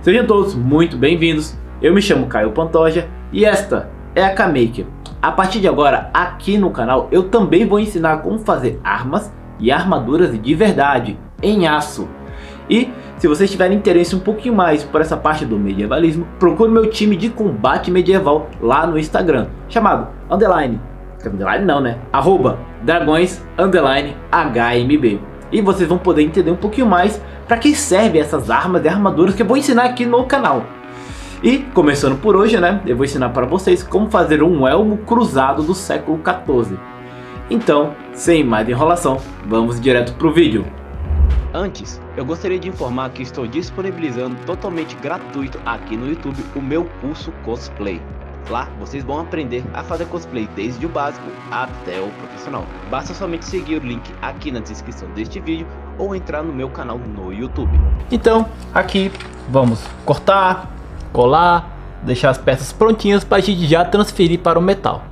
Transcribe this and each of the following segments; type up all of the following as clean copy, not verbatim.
Sejam todos muito bem-vindos, eu me chamo Caio Pantoja e esta é a K-Maker. A partir de agora, aqui no canal, eu também vou ensinar como fazer armas e armaduras de verdade, em aço. E se vocês tiverem interesse um pouquinho mais por essa parte do medievalismo, procure meu time de combate medieval lá no Instagram, chamado @dragões_HMB. E vocês vão poder entender um pouquinho mais para que servem essas armas e armaduras que eu vou ensinar aqui no canal. E começando por hoje, né, eu vou ensinar para vocês como fazer um elmo cruzado do século XIV. Então, sem mais enrolação, vamos direto pro vídeo. Antes, eu gostaria de informar que estou disponibilizando totalmente gratuito aqui no YouTube o meu curso Cosplay. Lá vocês vão aprender a fazer cosplay desde o básico até o profissional. Basta somente seguir o link aqui na descrição deste vídeo ou entrar no meu canal no YouTube. Então, aqui vamos cortar, colar, deixar as peças prontinhas para a gente já transferir para o metal.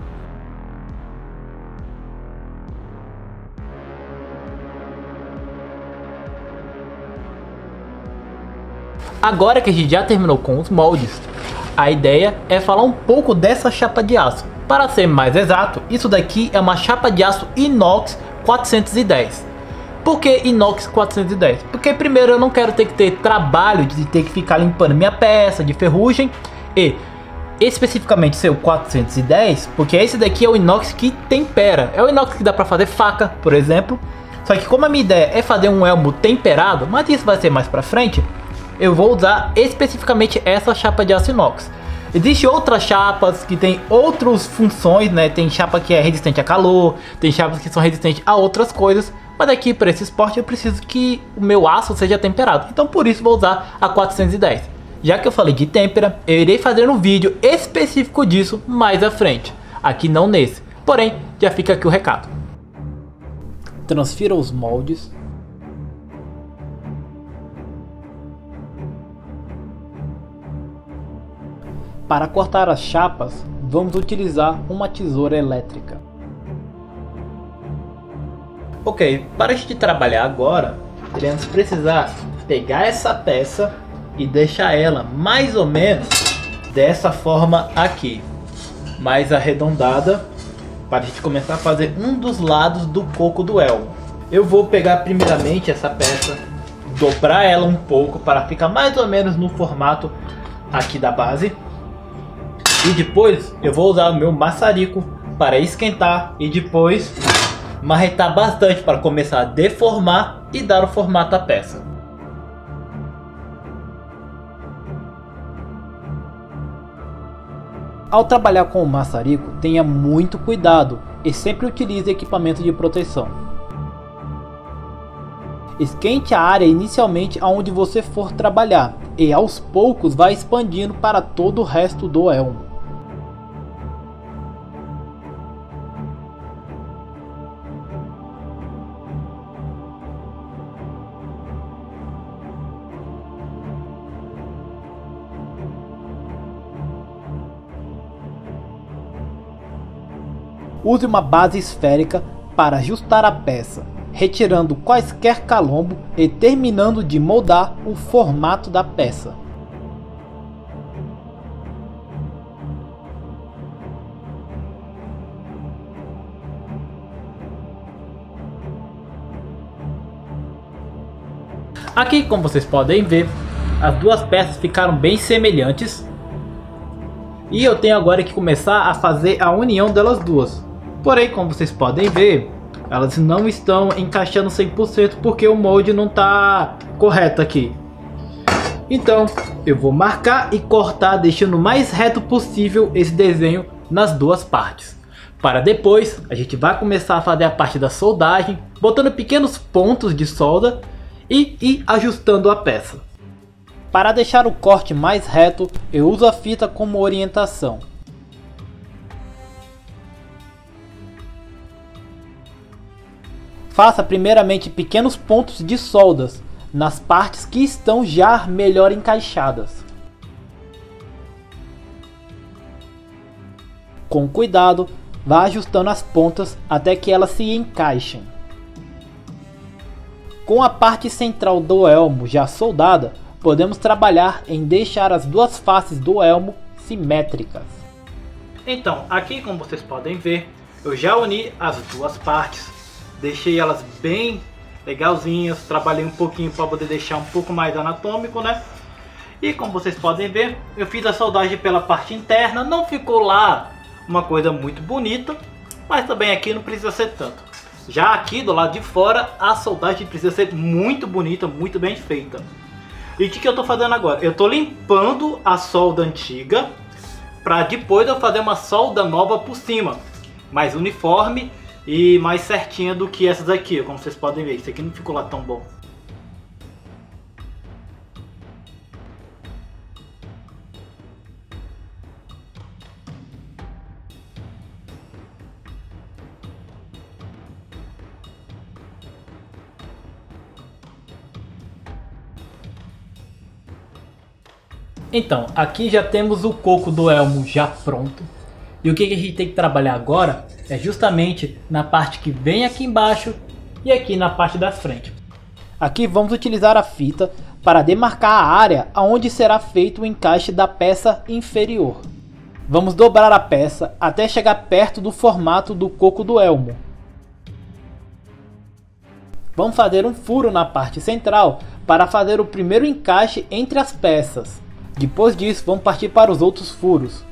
Agora que a gente já terminou com os moldes, a ideia é falar um pouco dessa chapa de aço. Para ser mais exato, isso daqui é uma chapa de aço inox 410. Por que inox 410? Porque primeiro eu não quero ter que ter trabalho de ter que ficar limpando minha peça de ferrugem. E especificamente ser o 410, porque esse daqui é o inox que tempera. É o inox que dá para fazer faca, por exemplo. Só que como a minha ideia é fazer um elmo temperado, mas isso vai ser mais para frente, eu vou usar especificamente essa chapa de aço inox. Existem outras chapas que tem outras funções, né? Tem chapa que é resistente a calor, tem chapas que são resistentes a outras coisas. Mas aqui para esse esporte eu preciso que o meu aço seja temperado. Então por isso vou usar a 410. Já que eu falei de têmpera, eu irei fazer um vídeo específico disso mais à frente. Aqui não nesse. Porém, já fica aqui o recado. Transfira os moldes. Para cortar as chapas, vamos utilizar uma tesoura elétrica. Ok, para a gente trabalhar agora, iremos precisar pegar essa peça e deixar ela mais ou menos dessa forma aqui, mais arredondada, para a gente começar a fazer um dos lados do coco do elmo. Eu vou pegar primeiramente essa peça, dobrar ela um pouco para ficar mais ou menos no formato aqui da base. E depois eu vou usar o meu maçarico para esquentar e depois marretar bastante para começar a deformar e dar o formato à peça. Ao trabalhar com o maçarico, tenha muito cuidado e sempre utilize equipamento de proteção. Esquente a área inicialmente aonde você for trabalhar e aos poucos vai expandindo para todo o resto do elmo. Use uma base esférica para ajustar a peça, retirando quaisquer calombo e terminando de moldar o formato da peça. Aqui, como vocês podem ver, as duas peças ficaram bem semelhantes. E eu tenho agora que começar a fazer a união delas duas. Porém, como vocês podem ver, elas não estão encaixando 100% porque o molde não está correto aqui. Então, eu vou marcar e cortar deixando o mais reto possível esse desenho nas duas partes. Para depois, a gente vai começar a fazer a parte da soldagem, botando pequenos pontos de solda e ir ajustando a peça. Para deixar o corte mais reto, eu uso a fita como orientação. Faça primeiramente pequenos pontos de soldas nas partes que estão já melhor encaixadas. Com cuidado, vá ajustando as pontas até que elas se encaixem. Com a parte central do elmo já soldada, podemos trabalhar em deixar as duas faces do elmo simétricas. Então, aqui como vocês podem ver, eu já uni as duas partes, deixei elas bem legalzinhas, trabalhei um pouquinho para poder deixar um pouco mais anatômico, né? E como vocês podem ver, eu fiz a soldagem pela parte interna, não ficou lá uma coisa muito bonita, mas também aqui não precisa ser tanto. Já aqui do lado de fora, a soldagem precisa ser muito bonita, muito bem feita. E o que eu estou fazendo agora? Eu estou limpando a solda antiga, para depois eu fazer uma solda nova por cima, mais uniforme e mais certinha do que essas aqui, como vocês podem ver. Isso aqui não ficou lá tão bom. Então, aqui já temos o coco do elmo já pronto. E o que a gente tem que trabalhar agora é justamente na parte que vem aqui embaixo e aqui na parte da frente. Aqui vamos utilizar a fita para demarcar a área onde será feito o encaixe da peça inferior. Vamos dobrar a peça até chegar perto do formato do coco do elmo. Vamos fazer um furo na parte central para fazer o primeiro encaixe entre as peças. Depois disso, vamos partir para os outros furos.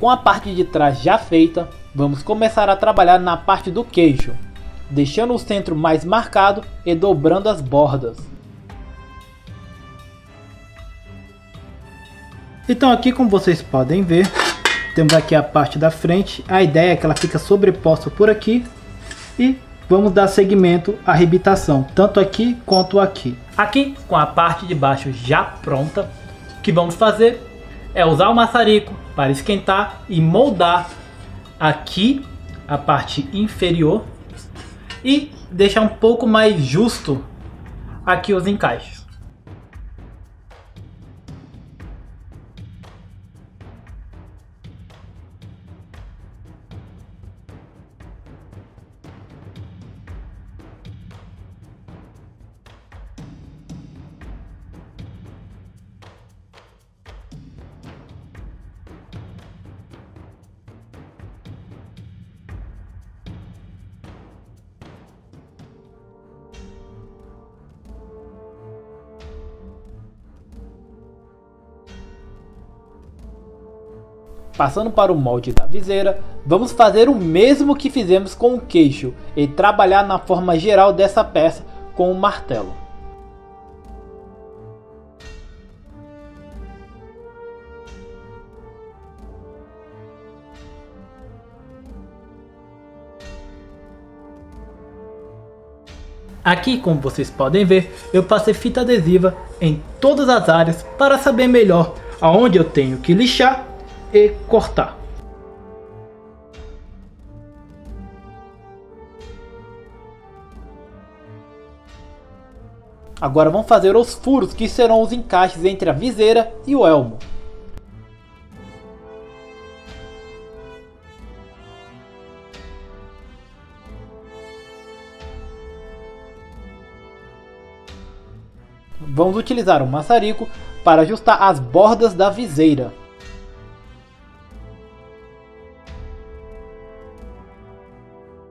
Com a parte de trás já feita, vamos começar a trabalhar na parte do queixo, deixando o centro mais marcado e dobrando as bordas. Então aqui, como vocês podem ver, temos aqui a parte da frente. A ideia é que ela fica sobreposta por aqui e vamos dar segmento à arrebitação, tanto aqui quanto aqui. Aqui, com a parte de baixo já pronta, o que vamos fazer é usar o maçarico para esquentar e moldar aqui a parte inferior e deixar um pouco mais justo aqui os encaixes. Passando para o molde da viseira, vamos fazer o mesmo que fizemos com o queixo e trabalhar na forma geral dessa peça com o martelo. Aqui, como vocês podem ver, eu passei fita adesiva em todas as áreas para saber melhor aonde eu tenho que lixar e cortar. Agora vamos fazer os furos que serão os encaixes entre a viseira e o elmo. Vamos utilizar um maçarico para ajustar as bordas da viseira.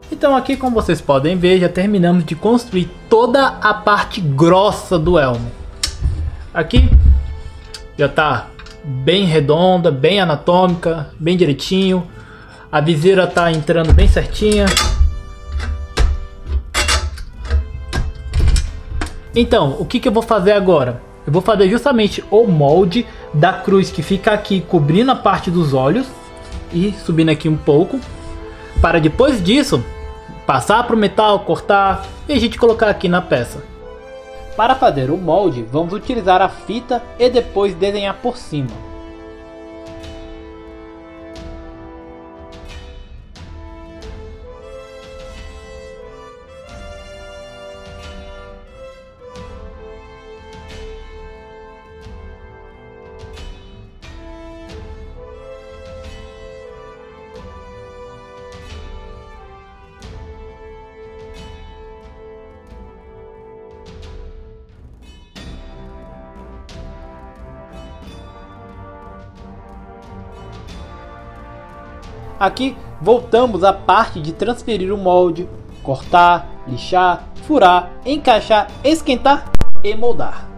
Então aqui, como vocês podem ver, já terminamos de construir toda a parte grossa do elmo. Aqui já está bem redonda, bem anatômica, bem direitinho. A viseira está entrando bem certinha. Então, o que eu vou fazer agora? Eu vou fazer justamente o molde da cruz que fica aqui cobrindo a parte dos olhos e subindo aqui um pouco, para depois disso passar para o metal, cortar e a gente colocar aqui na peça. Para fazer o molde, vamos utilizar a fita e depois desenhar por cima. Aqui voltamos à parte de transferir o molde, cortar, lixar, furar, encaixar, esquentar e moldar.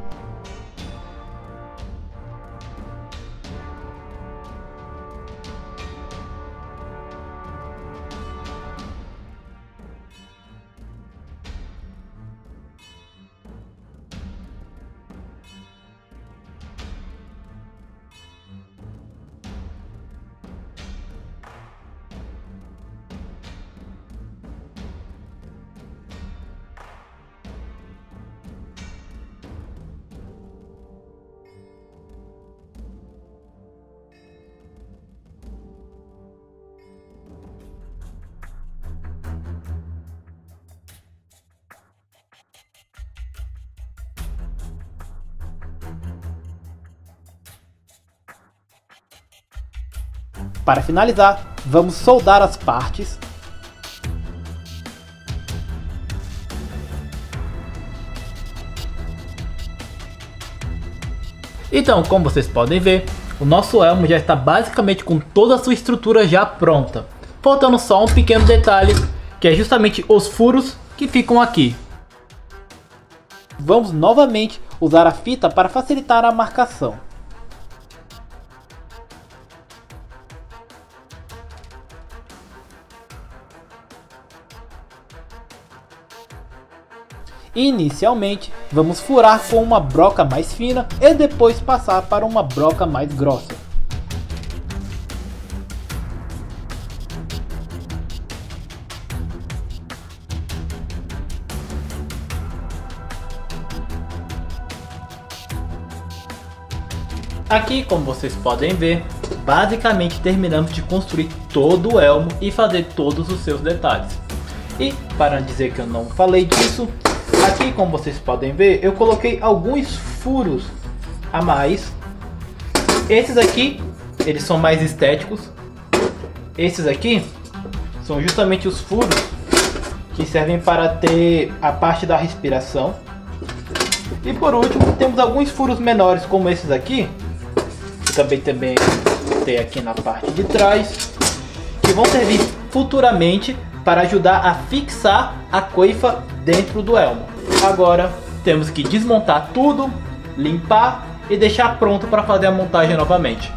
Para finalizar, vamos soldar as partes. Então, como vocês podem ver, o nosso elmo já está basicamente com toda a sua estrutura já pronta. Faltando só um pequeno detalhe, que é justamente os furos que ficam aqui. Vamos novamente usar a fita para facilitar a marcação. Inicialmente, vamos furar com uma broca mais fina e depois passar para uma broca mais grossa. Aqui, como vocês podem ver, basicamente terminamos de construir todo o elmo e fazer todos os seus detalhes. E, para dizer que eu não falei disso, aqui, como vocês podem ver, eu coloquei alguns furos a mais. Esses aqui, eles são mais estéticos. Esses aqui são justamente os furos que servem para ter a parte da respiração. E por último, temos alguns furos menores, como esses aqui, que também tem aqui na parte de trás, que vão servir futuramente para ajudar a fixar a coifa dentro do elmo. Agora temos que desmontar tudo, limpar e deixar pronto para fazer a montagem novamente.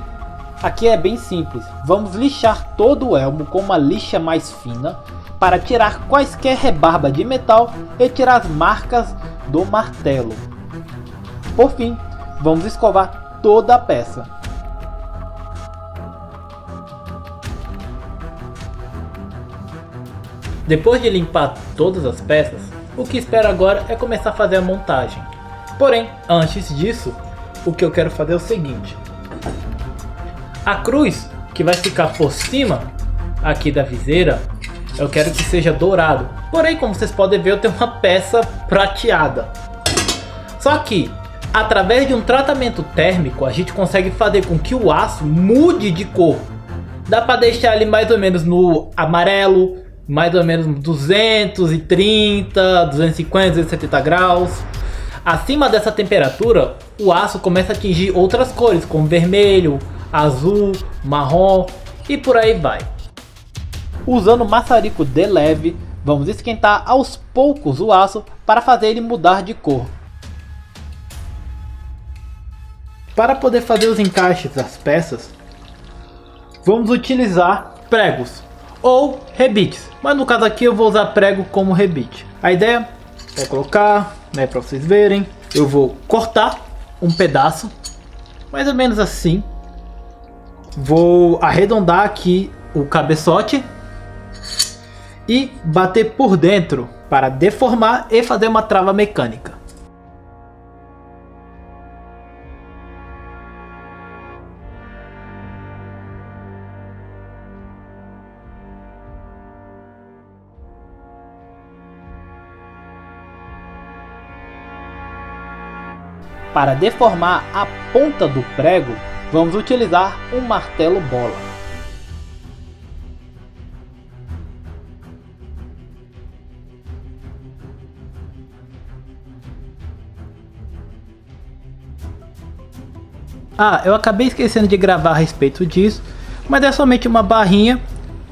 Aqui é bem simples, vamos lixar todo o elmo com uma lixa mais fina para tirar quaisquer rebarba de metal e tirar as marcas do martelo. Por fim, vamos escovar toda a peça. Depois de limpar todas as peças, o que espero agora é começar a fazer a montagem. Porém, antes disso, o que eu quero fazer é o seguinte. A cruz que vai ficar por cima aqui da viseira, eu quero que seja dourado. Porém, como vocês podem ver, eu tenho uma peça prateada. Só que, através de um tratamento térmico, a gente consegue fazer com que o aço mude de cor. Dá para deixar ele mais ou menos no amarelo, mais ou menos 230, 250, 270 graus. Acima dessa temperatura, o aço começa a atingir outras cores, como vermelho, azul, marrom e por aí vai. Usando maçarico de leve, vamos esquentar aos poucos o aço para fazer ele mudar de cor. Para poder fazer os encaixes das peças, vamos utilizar pregos ou rebites, mas no caso aqui eu vou usar prego como rebite. A ideia é colocar, para vocês verem, eu vou cortar um pedaço, mais ou menos assim, vou arredondar aqui o cabeçote e bater por dentro para deformar e fazer uma trava mecânica. Para deformar a ponta do prego, vamos utilizar um martelo bola. Ah, eu acabei esquecendo de gravar a respeito disso, mas é somente uma barrinha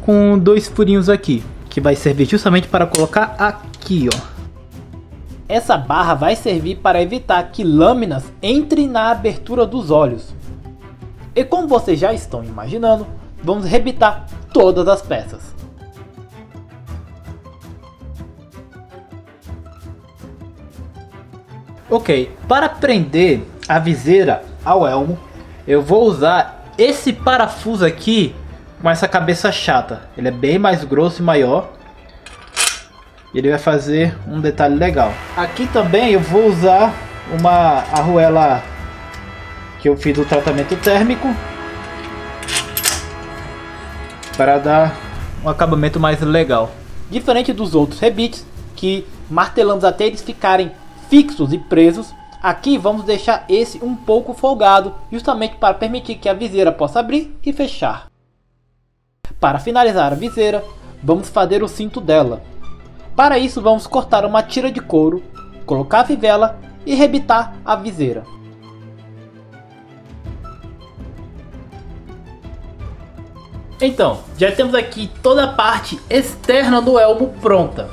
com 2 furinhos aqui, que vai servir justamente para colocar aqui, ó. Essa barra vai servir para evitar que lâminas entrem na abertura dos olhos. E como vocês já estão imaginando, vamos rebitar todas as peças. Ok, para prender a viseira ao elmo, eu vou usar esse parafuso aqui com essa cabeça chata. Ele é bem mais grosso e maior. Ele vai fazer um detalhe legal. Aqui também eu vou usar uma arruela que eu fiz o tratamento térmico para dar um acabamento mais legal. Diferente dos outros rebites, que martelamos até eles ficarem fixos e presos, aqui vamos deixar esse um pouco folgado, justamente para permitir que a viseira possa abrir e fechar. Para finalizar a viseira, vamos fazer o cinto dela. Para isso vamos cortar uma tira de couro, colocar a fivela e rebitar a viseira. Então, já temos aqui toda a parte externa do elmo pronta.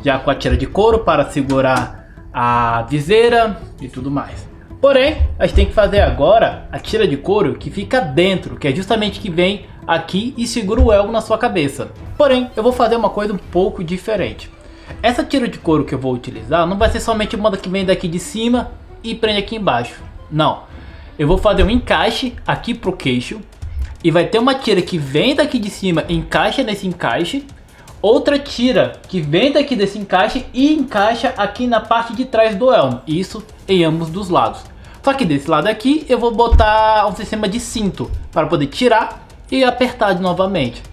Já com a tira de couro para segurar a viseira e tudo mais. Porém, a gente tem que fazer agora a tira de couro que fica dentro, que é justamente que vem aqui e segura o elmo na sua cabeça. Porém, eu vou fazer uma coisa um pouco diferente. Essa tira de couro que eu vou utilizar não vai ser somente uma que vem daqui de cima e prende aqui embaixo. Não, eu vou fazer um encaixe aqui pro queixo. E vai ter uma tira que vem daqui de cima, encaixa nesse encaixe. Outra tira que vem daqui desse encaixe e encaixa aqui na parte de trás do elmo. Isso em ambos dos lados. Só que desse lado aqui eu vou botar um sistema de cinto para poder tirar e apertar novamente.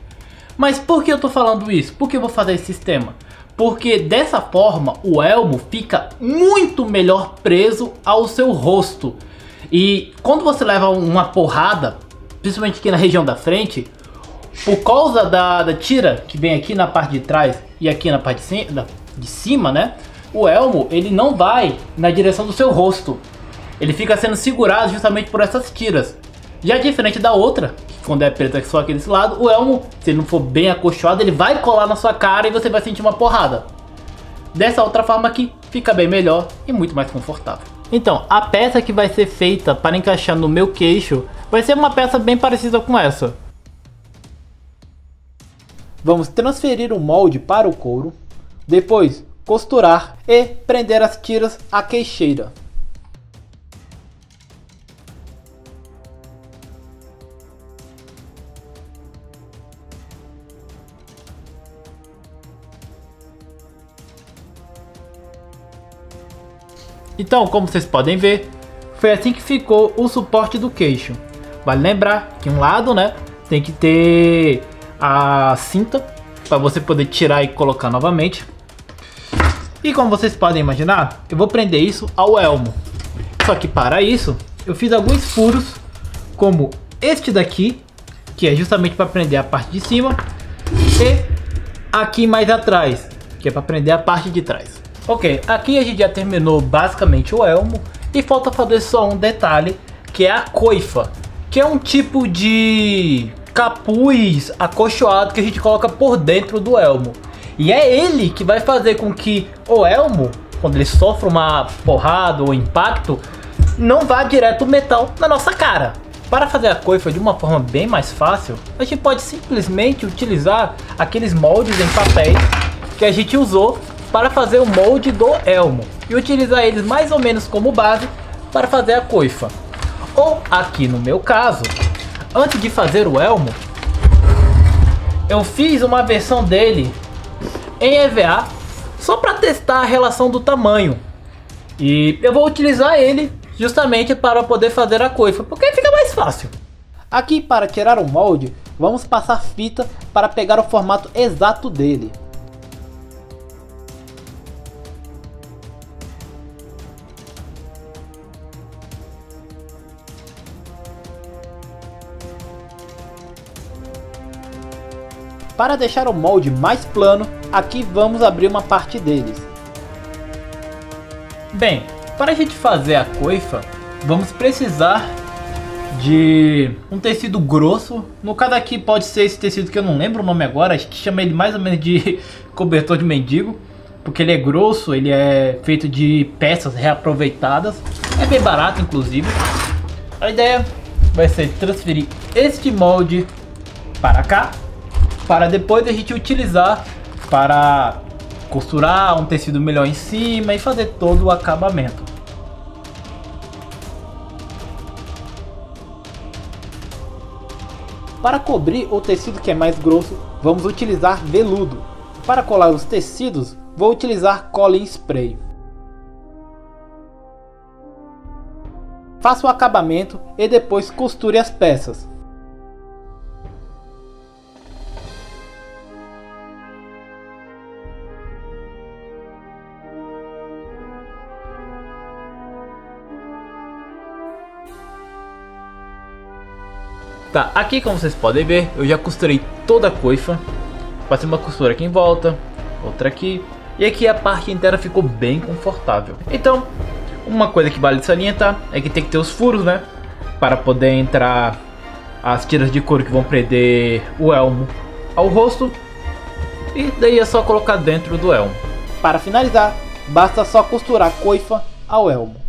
Mas por que eu tô falando isso? Por que eu vou fazer esse sistema? Porque dessa forma o elmo fica muito melhor preso ao seu rosto. E quando você leva uma porrada, principalmente aqui na região da frente, por causa da tira que vem aqui na parte de trás e aqui na parte de cima, né? O elmo ele não vai na direção do seu rosto. Ele fica sendo segurado justamente por essas tiras. Já diferente da outra, que quando é preta só aqui desse lado, o elmo, se ele não for bem acolchoado, ele vai colar na sua cara e você vai sentir uma porrada. Dessa outra forma aqui, fica bem melhor e muito mais confortável. Então, a peça que vai ser feita para encaixar no meu queixo vai ser uma peça bem parecida com essa. Vamos transferir o molde para o couro, depois costurar e prender as tiras à queixeira. Então, como vocês podem ver, foi assim que ficou o suporte do queixo. Vale lembrar que um lado, né, tem que ter a cinta para você poder tirar e colocar novamente. E como vocês podem imaginar, eu vou prender isso ao elmo. Só que para isso, eu fiz alguns furos, como este daqui, que é justamente para prender a parte de cima, e aqui mais atrás, que é para prender a parte de trás. Ok, aqui a gente já terminou basicamente o elmo e falta fazer só um detalhe, que é a coifa, que é um tipo de capuz acolchoado que a gente coloca por dentro do elmo. E é ele que vai fazer com que o elmo, quando ele sofre uma porrada ou impacto, não vá direto o metal na nossa cara. Para fazer a coifa de uma forma bem mais fácil, a gente pode simplesmente utilizar aqueles moldes em papel que a gente usou para fazer o molde do elmo e utilizar eles mais ou menos como base para fazer a coifa. Ou aqui no meu caso, antes de fazer o elmo, eu fiz uma versão dele em EVA só para testar a relação do tamanho. E eu vou utilizar ele justamente para poder fazer a coifa, porque fica mais fácil. Aqui, para tirar o molde, vamos passar fita para pegar o formato exato dele. Para deixar o molde mais plano, aqui vamos abrir uma parte deles. Bem, para a gente fazer a coifa, vamos precisar de um tecido grosso. No caso aqui pode ser esse tecido que eu não lembro o nome agora, acho que chama ele mais ou menos de cobertor de mendigo, porque ele é grosso, ele é feito de peças reaproveitadas, é bem barato inclusive. A ideia vai ser transferir este molde para cá, para depois a gente utilizar para costurar um tecido melhor em cima e fazer todo o acabamento. Para cobrir o tecido que é mais grosso, vamos utilizar veludo. Para colar os tecidos, vou utilizar cola em spray. Faça o acabamento e depois costure as peças. Tá, aqui como vocês podem ver, eu já costurei toda a coifa. Passei uma costura aqui em volta, outra aqui, e aqui a parte inteira ficou bem confortável. Então, uma coisa que vale salientar é que tem que ter os furos, né? Para poder entrar as tiras de couro que vão prender o elmo ao rosto. E daí é só colocar dentro do elmo. Para finalizar, basta só costurar a coifa ao elmo.